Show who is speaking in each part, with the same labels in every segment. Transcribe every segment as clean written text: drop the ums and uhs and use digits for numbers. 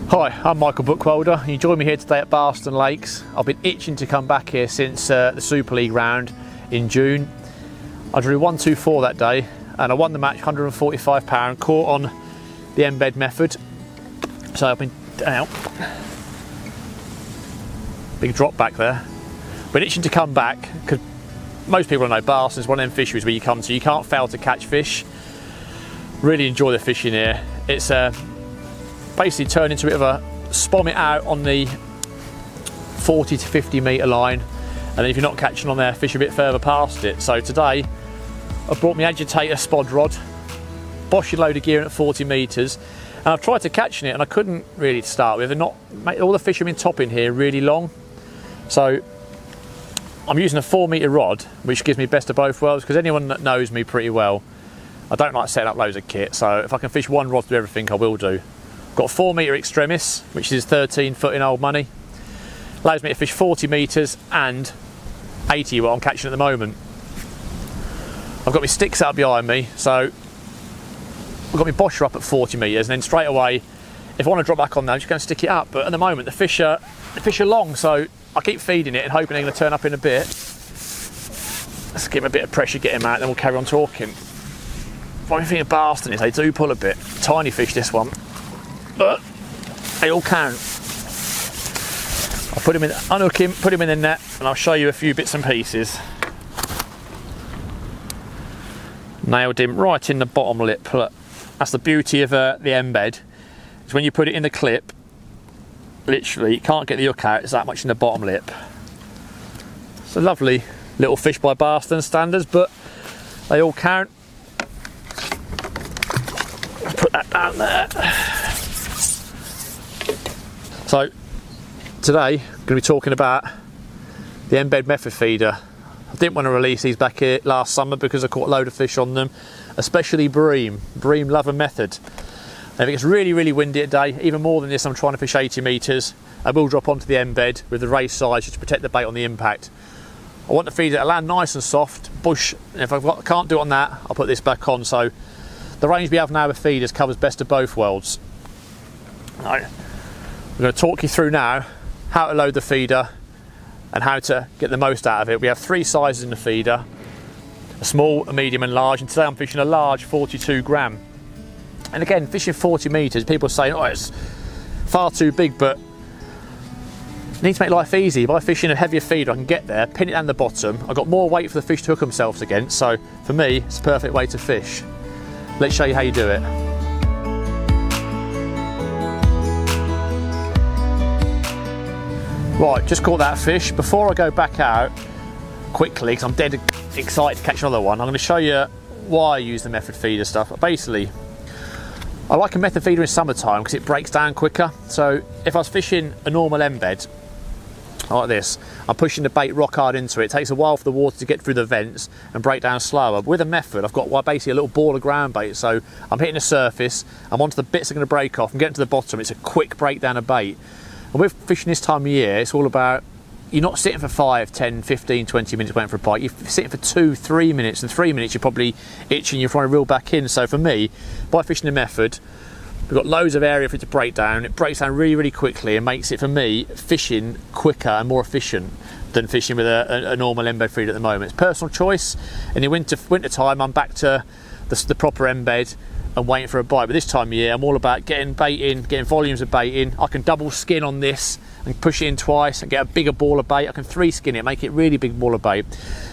Speaker 1: Hi, I'm Michael Buchwalder. You join me here today at Barston Lakes. I've been itching to come back here since the Super League round in June. I drew 1-2-4 that day and I won the match £145, caught on the embed method. So I've been out. Big drop back there. Been itching to come back because most people know Barston is one of them fisheries where you come to, you can't fail to catch fish. Really enjoy the fishing here. It's basically turned into a bit of a spom it out on the 40 to 50 metre line, and then if you're not catching on there, fish a bit further past it. So today I brought my agitator spod rod, Bosch load of gear in at 40 metres, and I've tried to catch it and I couldn't really to start with. All the fish have been topping here really long, so I'm using a 4 metre rod, which gives me best of both worlds, because anyone that knows me pretty well, I don't like setting up loads of kit, so if I can fish one rod to do everything, I will do. Got a 4 metre extremis, which is 13 foot in old money. Allows me to fish 40 metres and 80 what I'm catching at the moment. I've got my sticks out behind me, so I've got my bosher up at 40 metres, and then straight away, if I want to drop back on there, I'm just going to stick it up. But at the moment, the fish are long, so I keep feeding it and hoping they're going to turn up in a bit. Let's give them a bit of pressure, get them out, then we'll carry on talking. One thing of Barston is they do pull a bit. Tiny fish, this one, but they all count. I'll put him in, unhook him, put him in the net, and I'll show you a few bits and pieces. Nailed him right in the bottom lip. Look, that's the beauty of the embed, is when you put it in the clip, literally you can't get the hook out, it's that much in the bottom lip. It's a lovely little fish by Barston standards, but they all count. Put that down there. So today I'm going to be talking about the embed method feeder. I didn't want to release these back here last summer because I caught a load of fish on them, especially bream love a method. And if it gets really windy today, even more than this, I'm trying to fish 80 metres. I will drop onto the embed with the raised sides just to protect the bait on the impact. I want the feeder to land nice and soft, bush, and if I can't do it on that, I'll put this back on. So the range we have now with feeders covers best of both worlds. Right. We're going to talk you through now how to load the feeder and how to get the most out of it. We have 3 sizes in the feeder, a small, a medium and large, and today I'm fishing a large 42 gram. And again, fishing 40 metres, people are saying, oh, it's far too big, but you need to make life easy. By fishing a heavier feeder, I can get there, pin it down the bottom, I've got more weight for the fish to hook themselves against, so for me, it's a perfect way to fish. Let's show you how you do it. Right, just caught that fish. Before I go back out quickly, because I'm dead excited to catch another one, I'm going to show you why I use the method feeder stuff. Basically, I like a method feeder in summertime because it breaks down quicker. So if I was fishing a normal embed like this, I'm pushing the bait rock hard into it. It takes a while for the water to get through the vents and break down slower. But with a method, I've got basically a little ball of ground bait. So I'm hitting the surface, I'm onto the bits that are going to break off, I'm getting to the bottom. It's a quick breakdown of bait. And with fishing this time of year, it's all about, you're not sitting for 5, 10, 15, 20 minutes waiting for a bite. You're sitting for 2, 3 minutes, and 3 minutes you're probably itching, you're trying to reel back in. So for me, by fishing the method, we've got loads of area for it to break down. It breaks down really quickly and makes it, for me, fishing quicker and more efficient than fishing with a normal embed feeder at the moment. It's personal choice. In the winter time, I'm back to the proper embed and waiting for a bite. But this time of year, I'm all about getting bait in, getting volumes of bait in. I can double skin on this and push it in twice and get a bigger ball of bait. I can 3 skin it, make it really big ball of bait.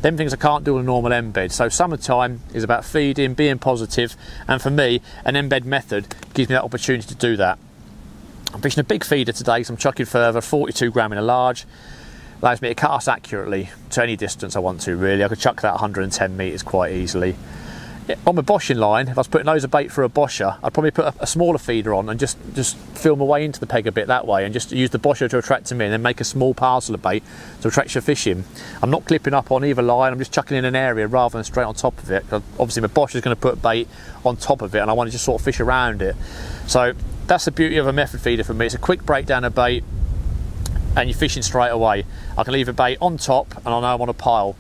Speaker 1: Them things I can't do on a normal embed. So summertime is about feeding, being positive, and for me, an embed method gives me that opportunity to do that. I'm fishing a big feeder today, so I'm chucking further, 42 gram in a large. Allows me to cast accurately to any distance I want to, really. I could chuck that 110 metres quite easily. On my boshing line, if I was putting loads of bait for a bosher, I'd probably put a smaller feeder on and just feel my way into the peg a bit that way, and just use the bosher to attract them in, and then make a small parcel of bait to attract your fish in. I'm not clipping up on either line, I'm just chucking in an area rather than straight on top of it. Obviously my bosher is going to put bait on top of it, and I want to just sort of fish around it. So that's the beauty of a method feeder for me. It's a quick breakdown of bait and you're fishing straight away. I can leave a bait on top and I know I'm on a pile.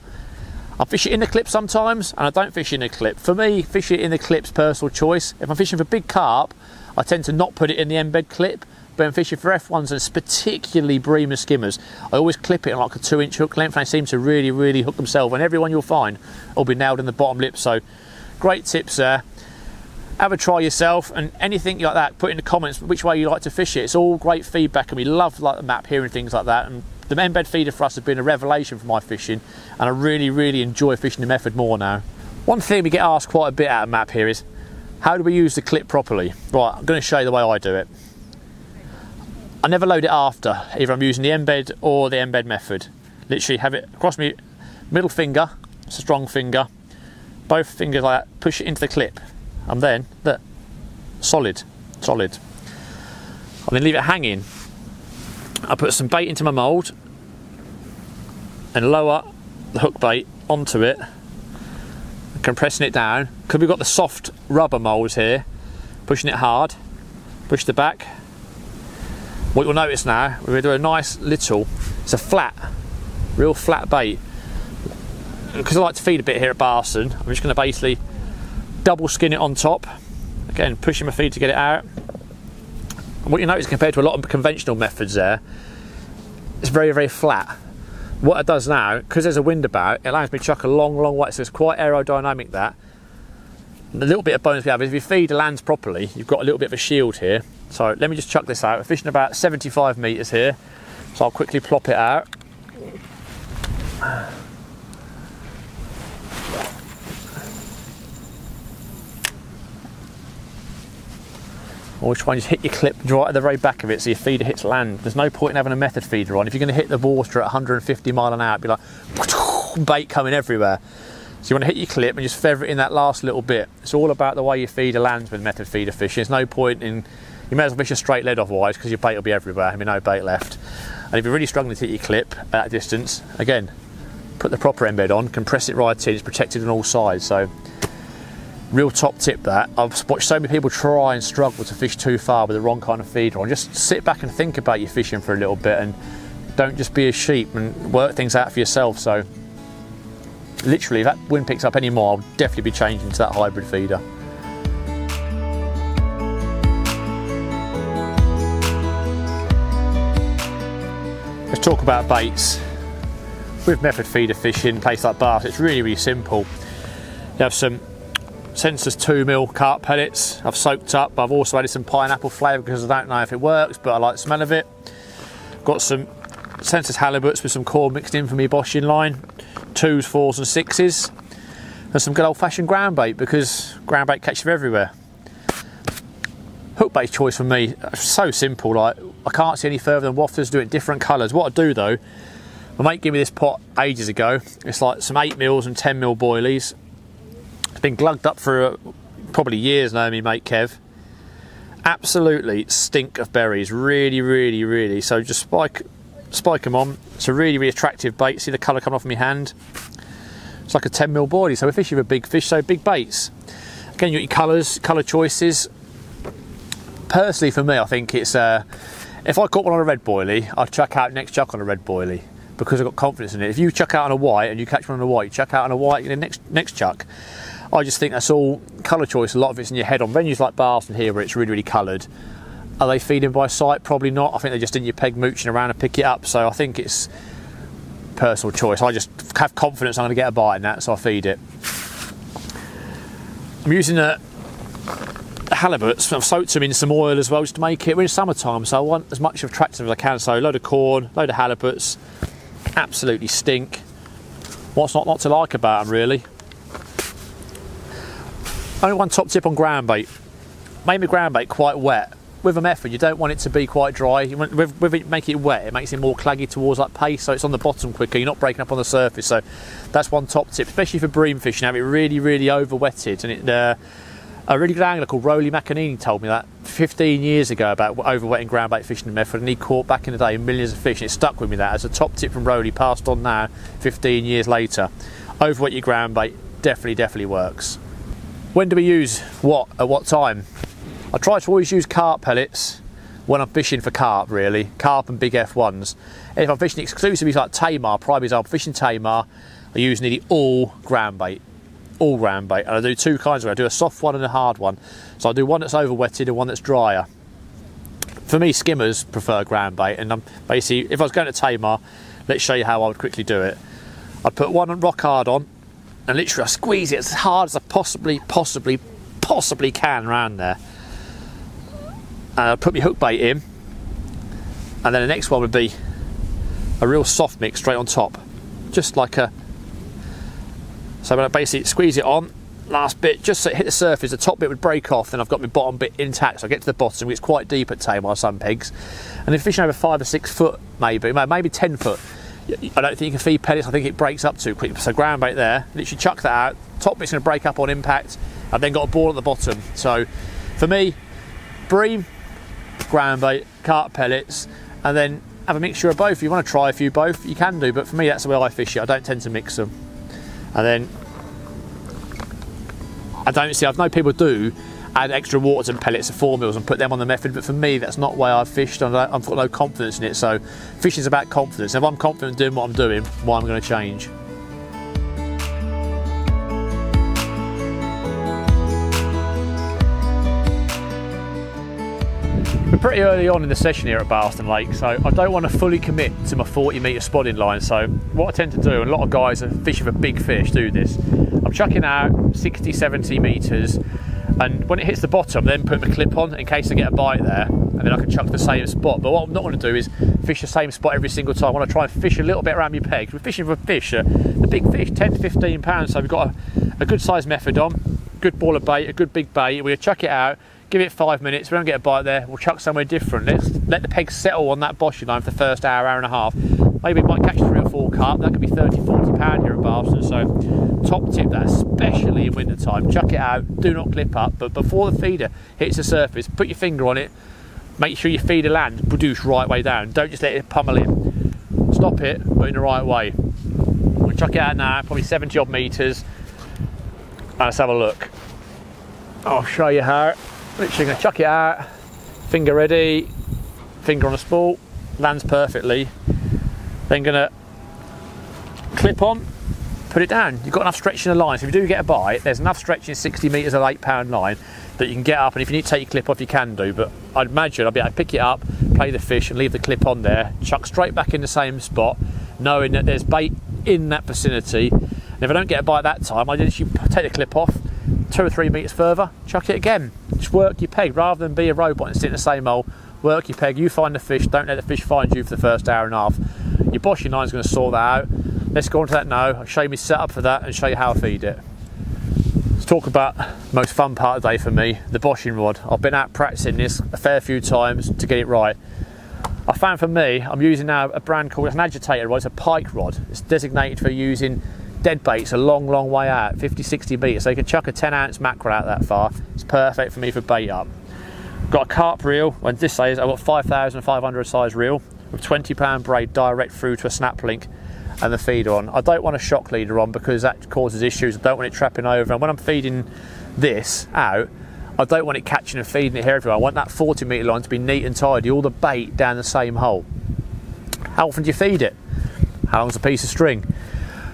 Speaker 1: I fish it in the clip sometimes, and I don't fish in the clip. For me, fish it in the clip's personal choice. If I'm fishing for big carp, I tend to not put it in the embed clip, but when fishing for F1s and particularly bream and skimmers, I always clip it on like a 2-inch hook length, and they seem to really hook themselves, and everyone you'll find will be nailed in the bottom lip. So great tips there. Have a try yourself, and anything like that, put in the comments which way you like to fish it. It's all great feedback, and we love like the map, hearing things like that. And the embed feeder for us has been a revelation for my fishing, and I really enjoy fishing the method more now. One thing we get asked quite a bit out of map here is, how do we use the clip properly? Right, I'm going to show you the way I do it. I never load it after, either I'm using the embed or the embed method. Literally have it across my middle finger, it's a strong finger, both fingers like that, push it into the clip, and then, look, solid. And then leave it hanging. I put some bait into my mould and lower the hook bait onto it, compressing it down, because we've got the soft rubber moulds here, pushing it hard, push the back. What you'll notice now, we're going to do a nice little, it's a flat, real flat bait. Because I like to feed a bit here at Barston, I'm just going to basically double skin it on top, again pushing my feed to get it out. And what you notice compared to a lot of conventional methods there, it's very flat. What it does now, because there's a wind about, it allows me to chuck a long way, so it's quite aerodynamic that. And the little bit of bonus we have is if you feed the lands properly, you've got a little bit of a shield here. So let me just chuck this out. We're fishing about 75 metres here, so I'll quickly plop it out. Always try and just hit your clip right at the very back of it so your feeder hits land. There's no point in having a method feeder on. If you're going to hit the water at 150 mile an hour, it'd be like bait coming everywhere. So you want to hit your clip and just feather it in that last little bit. It's all about the way your feeder lands with method feeder fishing. There's no point in, you may as well fish a straight lead otherwise, because your bait will be everywhere, there'll be no bait left. And if you're really struggling to hit your clip at that distance, again, put the proper embed on, compress it right in, it's protected on all sides. So real top tip that. I've watched so many people try and struggle to fish too far with the wrong kind of feeder on. Just sit back and think about your fishing for a little bit, and don't just be a sheep, and work things out for yourself. So literally, if that wind picks up any more, I'll definitely be changing to that hybrid feeder. Let's talk about baits. With method feeder fishing, a place like Bath, it's really simple. You have some Sensor's 2mm carp pellets I've soaked up. I've also added some pineapple flavour because I don't know if it works, but I like the smell of it. Got some Sensor's halibuts with some core mixed in for me boshing line, 2s, 4s and 6s, and some good old-fashioned ground bait, because ground bait catches everywhere. Hook bait choice for me, so simple. Like, I can't see any further than wafters, do it in different colours. What I do though, my mate gave me this pot ages ago. It's like some 8mm and 10mm boilies. It's been glugged up for probably years now, me mate Kev. Absolutely stink of berries, really. So just spike them on. It's a really attractive bait. See the colour coming off my hand? It's like a 10mm boilie. So we're fishing with big fish, so big baits. Again, you got your colours, colour choices. Personally, for me, I think it's if I caught one on a red boilie, I'd chuck out next chuck on a red boilie, because I've got confidence in it. If you chuck out on a white and you catch one on a white, you chuck out on a white in the next chuck. I just think that's all colour choice. A lot of it's in your head. On venues like Barston here, where it's really coloured, are they feeding by sight? Probably not. I think they're just in your peg mooching around and pick it up. So I think it's personal choice. I just have confidence I'm going to get a bite in that, so I feed it. I'm using the halibuts. I've soaked them in some oil as well, just to make it. We're in summertime, so I want as much attractive as I can. So a load of corn, load of halibuts. Absolutely stink. What's not to like about them, really? Only one top tip on ground bait. Make the ground bait quite wet. With a method, you don't want it to be quite dry. You want, with it, make it wet, it makes it more claggy towards like paste, so it's on the bottom quicker. You're not breaking up on the surface. So that's one top tip, especially for bream fishing. Have it really over wetted. And it, a really good angler called Rolly McAnini told me that 15 years ago about overwetting ground bait fishing method, and he caught back in the day millions of fish, and it stuck with me. That as a top tip from Rolly, passed on now 15 years later. Overwet your ground bait, definitely works. When do we use what at what time? I try to always use carp pellets when I'm fishing for carp, really. Carp and big F1s. And if I'm fishing exclusively like Tamar, prime example, fishing Tamar, I use nearly all ground bait. all ground bait, and I do two kinds of it. I do a soft one and a hard one. So I do one that's over wetted and one that's drier. For me, skimmers prefer ground bait, and I'm basically, if I was going to Tamar, let's show you how I would quickly do it. I'd put one rock hard on, and literally I squeeze it as hard as I possibly can around there. And I'd put my hook bait in, and then the next one would be a real soft mix straight on top, just like a. So when I basically squeeze it on, last bit, just so it hit the surface, the top bit would break off, then I've got my bottom bit intact, so I get to the bottom. It's quite deep at Tamar, some pegs, and if fishing over 5 or 6 foot, maybe 10 foot, I don't think you can feed pellets. I think it breaks up too quick. So ground bait there, literally chuck that out, top bit's going to break up on impact. I've then got a ball at the bottom. So for me, bream, ground bait, carp pellets, and then have a mixture of both. If you want to try a few both, you can do, but for me that's the way I fish it. I don't tend to mix them. And then I've known people do add extra waters and pellets to 4 mils and put them on the method, but for me that's not the way I've fished, and I've got no confidence in it. So fishing is about confidence. If I'm confident in doing what I'm doing, why am I going to change? We're pretty early on in the session here at Barston Lakes, so I don't want to fully commit to my 40-metre spotting line. So what I tend to do, and a lot of guys that fishing for big fish do this, I'm chucking out 60, 70 metres, and when it hits the bottom, then put my clip on in case I get a bite there, and then I can chuck the same spot. But what I'm not going to do is fish the same spot every single time. I want to try and fish a little bit around my pegs. We're fishing for fish, the big fish, 10 to 15 pounds, so we've got a good sized method on, good ball of bait, a good big bait. We'll chuck it out, give it 5 minutes. If we don't get a bite there, we'll chuck somewhere different. Let's let the pegs settle on that boshing line for the first hour, hour and a half. Maybe it might catch 3 or 4 carp. That could be 30, 40 pound here at Barston. So top tip that, especially in winter time, chuck it out, do not clip up, but before the feeder hits the surface, put your finger on it, make sure your feeder land produce right way down. Don't just let it pummel in. Stop it, but in the right way. We'll chuck it out now, probably 70 odd metres, and let's have a look. I'll show you how. Literally going to chuck it out, finger ready, finger on the spool, lands perfectly. Then going to clip on, put it down. You've got enough stretch in the line, so if you do get a bite, there's enough stretch in 60 metres of 8 pound line that you can get up, and if you need to take your clip off, you can do, but I'd imagine I'll be able to pick it up, play the fish and leave the clip on there, chuck straight back in the same spot, knowing that there's bait in that vicinity. And if I don't get a bite that time, I just take the clip off, 2 or 3 metres further, chuck it again. Just work your peg, rather than be a robot and sit in the same hole. Work your peg, you find the fish, don't let the fish find you for the first hour and a half. Your boshing line's going to sort that out. Let's go on to that now. I'll show you my setup for that and show you how I feed it. Let's talk about the most fun part of the day for me, the boshing rod. I've been out practicing this a fair few times to get it right. I found for me, I'm using now a brand called, it's an agitator rod, it's a pike rod. It's designated for using dead baits a long, long way out, 50, 60 metres. So you can chuck a 10-ounce mackerel out that far. It's perfect for me for bait up. Got a carp reel, and this says I've got 5,500 size reel with 20 pound braid direct through to a snap link and the feeder on. I don't want a shock leader on because that causes issues. I don't want it trapping over, and when I'm feeding this out, I don't want it catching and feeding it here everywhere. I want that 40 metre line to be neat and tidy, all the bait down the same hole. How often do you feed it? How long's a piece of string?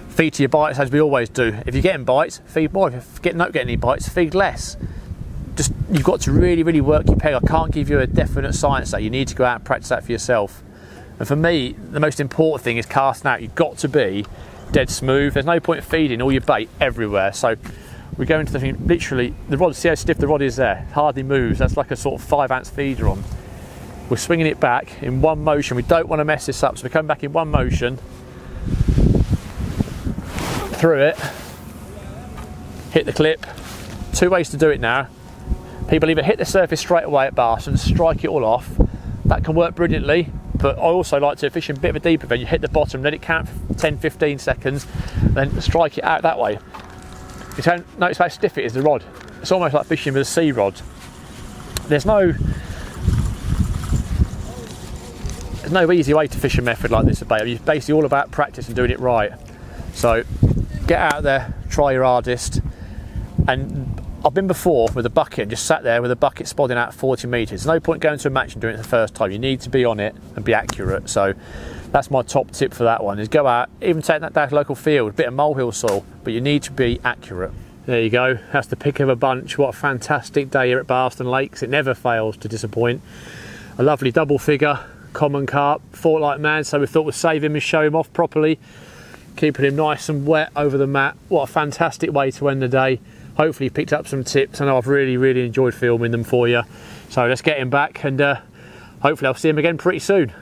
Speaker 1: Feed to your bites as we always do. If you're getting bites, feed more. If you're not getting any bites, feed less. Just, you've got to really, really work your peg. I can't give you a definite science that. You need to go out and practice that for yourself. And for me, the most important thing is casting out. You've got to be dead smooth. There's no point feeding all your bait everywhere. So we go into the thing, literally, the rod, see how stiff the rod is there? It hardly moves. That's like a sort of 5-ounce feeder on. We're swinging it back in one motion. We don't want to mess this up. So we're coming back in one motion, through it, hit the clip. 2 ways to do it now. People either hit the surface straight away at Barston, strike it all off. That can work brilliantly, but I also like to fish in a bit of a deeper event. You hit the bottom, let it count for 10, 15 seconds, then strike it out that way. You don't notice how stiff it is, the rod. It's almost like fishing with a sea rod. There's no easy way to fish a method like this. It's basically all about practice and doing it right. So get out there, try your hardest. And I've been before with a bucket and just sat there with a bucket spodding out 40 metres. There's no point going to a match and doing it the first time. You need to be on it and be accurate. So that's my top tip for that one, is go out, even take that down to local field, a bit of molehill soil, but you need to be accurate. There you go, that's the pick of a bunch. What a fantastic day here at Barston Lakes. It never fails to disappoint. A lovely double figure, common carp, fought like mad, so we thought we'd save him and show him off properly. Keeping him nice and wet over the mat. What a fantastic way to end the day. Hopefully you picked up some tips. I know I've really enjoyed filming them for you. So let's get him back and hopefully I'll see him again pretty soon.